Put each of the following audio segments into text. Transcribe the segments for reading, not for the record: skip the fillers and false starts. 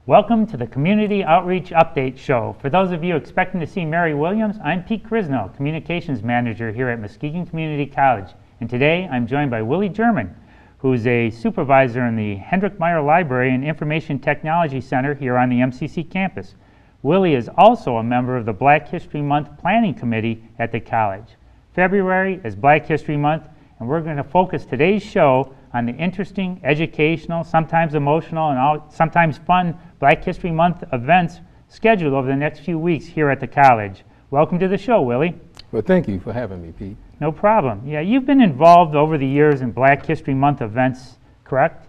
Welcome to the Community Outreach Update Show. For those of you expecting to see Mary Williams, I'm Pete Crisno, Communications Manager here at Muskegon Community College. And today I'm joined by Willie German, who's a supervisor in the Hendrick Meyer Library and Information Technology Center here on the MCC campus. Willie is also a member of the Black History Month Planning Committee at the college. February is Black History Month, and we're going to focus today's show on the interesting, educational, sometimes emotional, and sometimes fun Black History Month events scheduled over the next few weeks here at the college. Welcome to the show, Willie. Well, thank you for having me, Pete. No problem. Yeah, you've been involved over the years in Black History Month events, correct?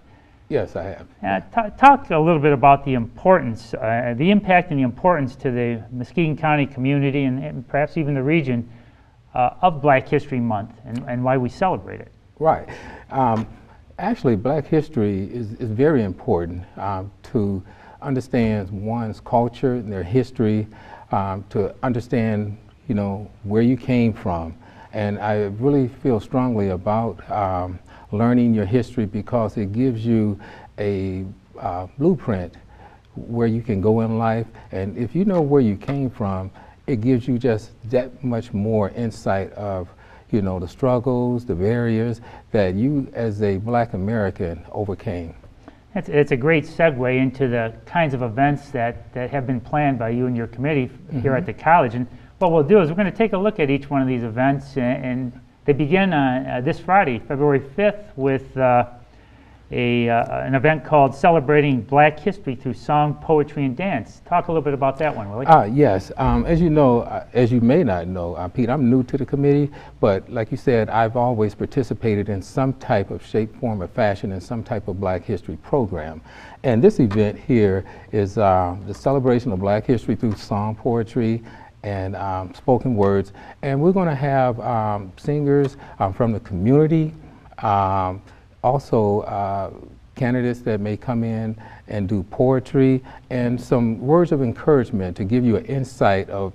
Yes, I have. Talk a little bit about the importance, the impact and the importance to the Muskegon County community and perhaps even the region of Black History Month and why we celebrate it. Right. Actually, Black history is very important to understand one's culture and their history, to understand, where you came from. And I really feel strongly about learning your history because it gives you a blueprint where you can go in life. And if you know where you came from, it gives you just that much more insight of the struggles, the barriers that you as a Black American overcame. It's a great segue into the kinds of events that have been planned by you and your committee here at the college. And what we'll do is we're going to take a look at each one of these events, and they begin this Friday, February 5th, with an event called Celebrating Black History Through Song, Poetry, and Dance. Talk a little bit about that one, Willie. Yes. As you know, as you may not know, Pete, I'm new to the committee, but like you said, I've always participated in some type of shape, form, or fashion in some type of Black History program. And this event here is the celebration of Black History through song, poetry, and spoken words. And we're going to have singers from the community, also candidates that may come in and do poetry and some words of encouragement to give you an insight of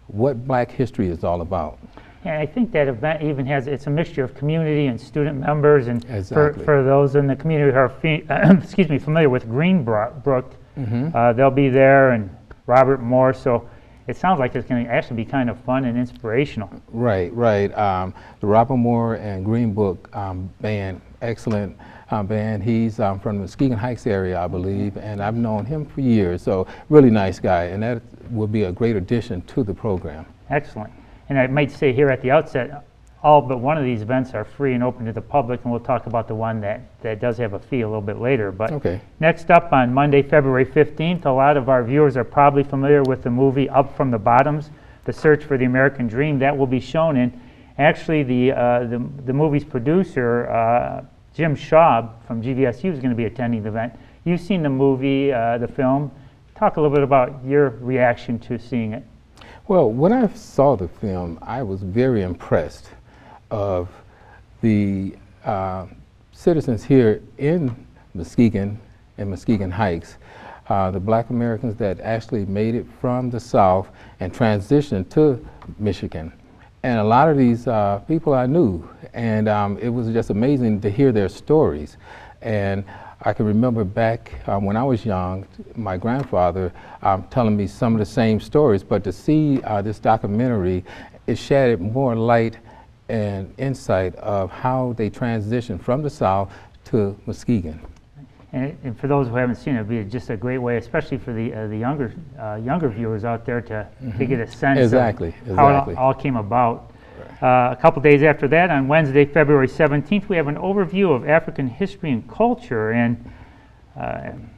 what Black history is all about. Yeah, I think that event even it's a mixture of community and student members, and exactly. for those in the community who are familiar with Greenbrook, they'll be there, and Robert Moore, so it sounds like it's going to actually be kind of fun and inspirational. Right. The Robert Moore and Greenbrook band, excellent band. He's from the Muskegon Heights area, I believe, and I've known him for years, so really nice guy, and that will be a great addition to the program. Excellent. And I might say here at the outset, all but one of these events are free and open to the public, and we'll talk about the one that does have a fee a little bit later. But okay. Next up on Monday, February 15th, a lot of our viewers are probably familiar with the movie Up from the Bottoms, The Search for the American Dream. That will be shown in. Actually, the movie's producer, Jim Schaub from GVSU, is going to be attending the event. You've seen the movie, the film. Talk a little bit about your reaction to seeing it. Well, when I saw the film, I was very impressed of the citizens here in Muskegon and Muskegon Heights, the Black Americans that actually made it from the South and transitioned to Michigan. And a lot of these people I knew, and it was just amazing to hear their stories. And I can remember back when I was young, my grandfather telling me some of the same stories, but to see this documentary, it shed more light and insight of how they transitioned from the South to Muskegon. And for those who haven't seen it, it'd be just a great way, especially for the younger viewers out there, to get a sense of how it all came about. Right. A couple days after that, on Wednesday, February 17th, we have an overview of African history and culture. And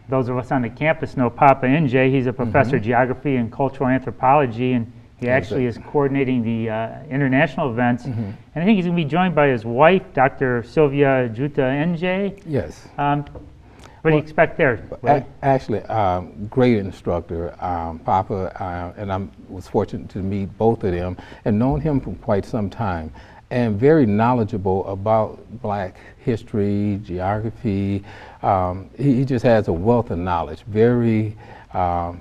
those of us on the campus know Papa NJ. He's a professor of geography and cultural anthropology, and he actually is coordinating the international events. And I think he's going to be joined by his wife, Dr. Sylvia Juta NJ. Yes. What do you expect there? Actually, great instructor, Papa, and I was fortunate to meet both of them and known him for quite some time, and very knowledgeable about Black history, geography. He just has a wealth of knowledge, very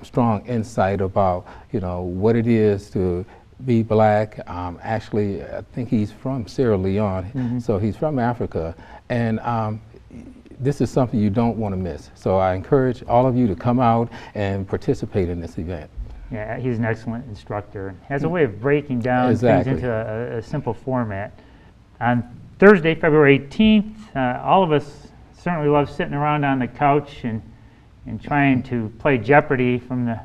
strong insight about what it is to be Black. Actually, I think he's from Sierra Leone, so he's from Africa, and this is something you don't want to miss. So I encourage all of you to come out and participate in this event. Yeah, he's an excellent instructor. Has a way of breaking down Exactly. things into a simple format. On Thursday, February 18th, all of us certainly love sitting around on the couch and trying to play Jeopardy from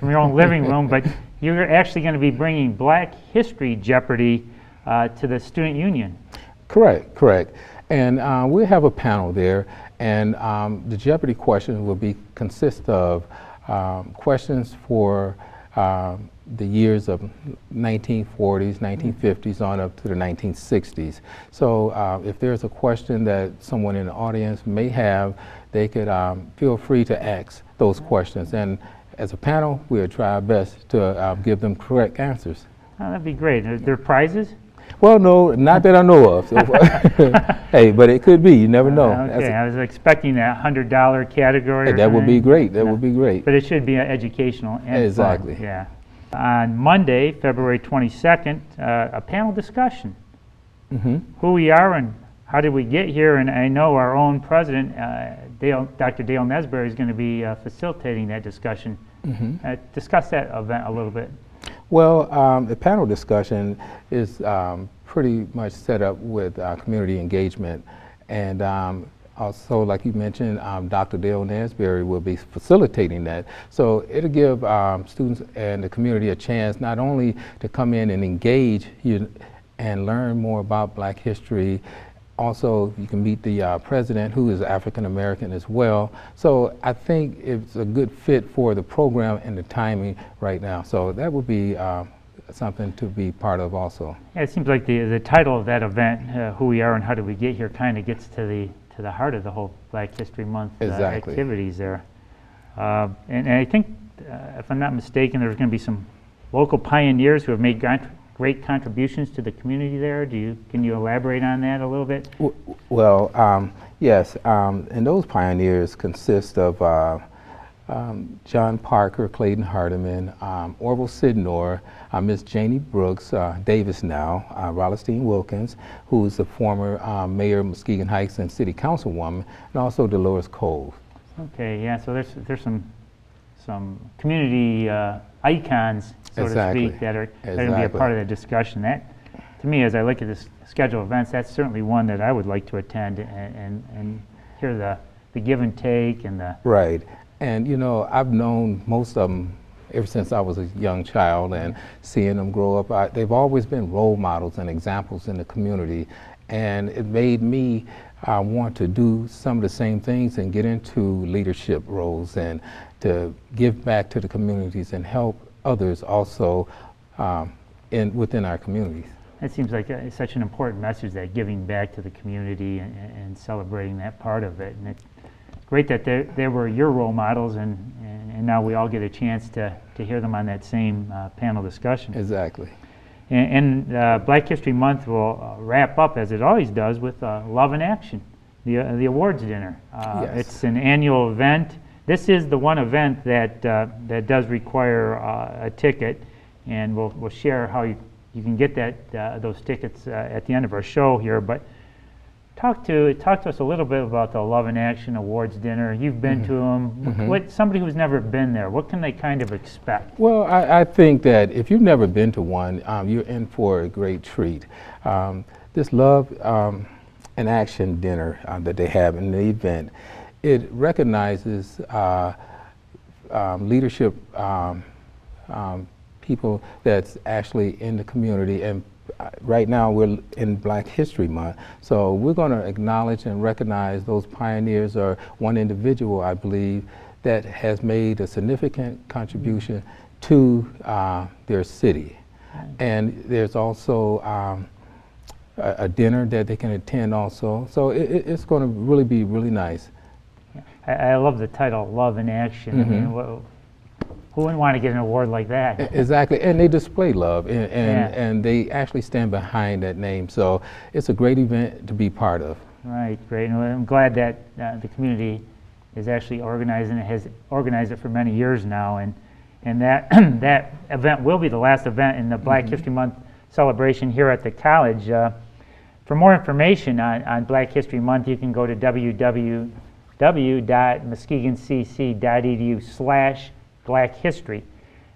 your own living room, but you're actually going to be bringing Black History Jeopardy to the Student Union. Correct. And we'll have a panel there, and the Jeopardy questions will consist of questions for the years of 1940s, 1950s on up to the 1960s. So if there's a question that someone in the audience may have, they could feel free to ask those questions. And as a panel, we'll try our best to give them correct answers. Oh, that'd be great. Are there prizes? Well, no, not that I know of. So, hey, but it could be. You never know. Okay, I was expecting that $100 category. That would be great. That would be great. But it should be educational and exactly. fun. Yeah. On Monday, February 22nd, a panel discussion. Who we are and how did we get here? And I know our own president, Dr. Dale Nesbury, is going to be facilitating that discussion. Discuss that event a little bit. Well, the panel discussion is pretty much set up with community engagement, and also, like you mentioned, Dr. Dale Nesbury will be facilitating that. So it'll give students and the community a chance not only to come in and engage and learn more about Black history. Also, you can meet the president, who is African American as well. So I think it's a good fit for the program and the timing right now. So that would be something to be part of also. Yeah, it seems like the title of that event, Who We Are and How Did We Get Here, kind of gets to the heart of the whole Black History Month activities there. And I think, if I'm not mistaken, there's going to be some local pioneers who have made great contributions to the community there. Can you elaborate on that a little bit? Well, yes, and those pioneers consist of John Parker, Clayton Hardiman, Orville Sidnor, Miss Janie Brooks, Davis now, Rolestine Wilkins, who's the former mayor of Muskegon Heights and city councilwoman, and also Dolores Cole. Okay, yeah, so there's some community icons, so to speak, that are going to be a part of the discussion. That, to me, as I look at this schedule of events, that's certainly one that I would like to attend and hear the give and take and the... Right. And, you know, I've known most of them ever since I was a young child, and seeing them grow up, they've always been role models and examples in the community. And it made me want to do some of the same things and get into leadership roles and to give back to the communities and help others also within our communities. It seems like such an important message, that giving back to the community and celebrating that part of it. And it's great that they were your role models, and now we all get a chance to hear them on that same panel discussion. Exactly. And Black History Month will wrap up, as it always does, with Love in Action, the awards dinner. Yes. It's an annual event. This is the one event that does require a ticket, and we'll share how you can get those tickets at the end of our show here. But talk to us a little bit about the Love in Action Awards dinner. You've been to them. Somebody who's never been there, what can they kind of expect? Well, I think that if you've never been to one, you're in for a great treat. This Love in Action dinner that they have in the event, it recognizes leadership people that's actually in the community, and right now we're in Black History Month, so we're going to acknowledge and recognize those pioneers, or one individual, I believe, that has made a significant contribution to their city. And there's also a dinner that they can attend also, so it's going to really be really nice. I love the title, Love in Action. I mean, who wouldn't want to get an award like that? Exactly, and they display love, and they actually stand behind that name. So it's a great event to be part of. Right, great. And I'm glad that the community is actually organizing it, has organized it for many years now, and that that event will be the last event in the Black History Month celebration here at the college. For more information on Black History Month, you can go to www.mscconn.org. www.muskegoncc.edu/Black History.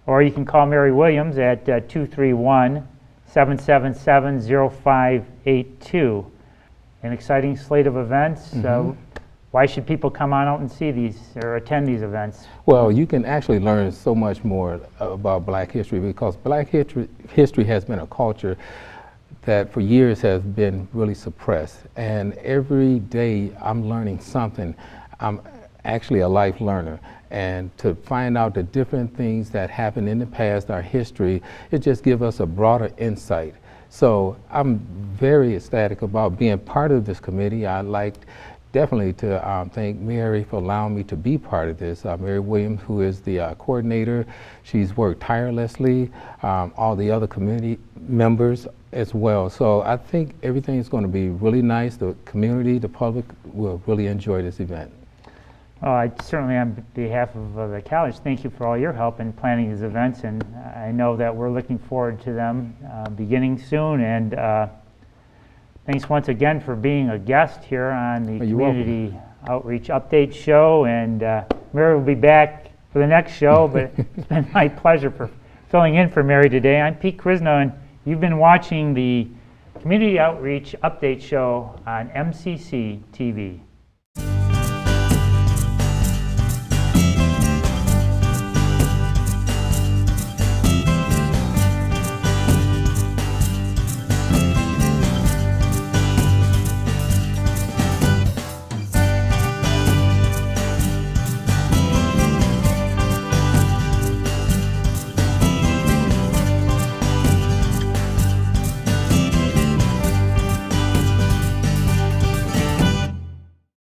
Or you can call Mary Williams at 231-777-0582. An exciting slate of events. Why should people come on out and see these or attend these events? Well, you can actually learn so much more about Black history, because Black history has been a culture that for years has been really suppressed. And every day I'm learning something. I'm actually a life learner. And to find out the different things that happened in the past, our history, it just gives us a broader insight. So I'm very ecstatic about being part of this committee. I'd like definitely to thank Mary for allowing me to be part of this. Mary Williams, who is the coordinator, she's worked tirelessly, all the other committee members as well. So I think everything is going to be really nice. The community, the public will really enjoy this event. Well, I certainly, on behalf of the college, thank you for all your help in planning these events, and I know that we're looking forward to them beginning soon. And thanks once again for being a guest here on the Community Outreach Update Show. And Mary will be back for the next show, but it's been my pleasure for filling in for Mary today. I'm Pete Krisno, and you've been watching the Community Outreach Update Show on MCC TV.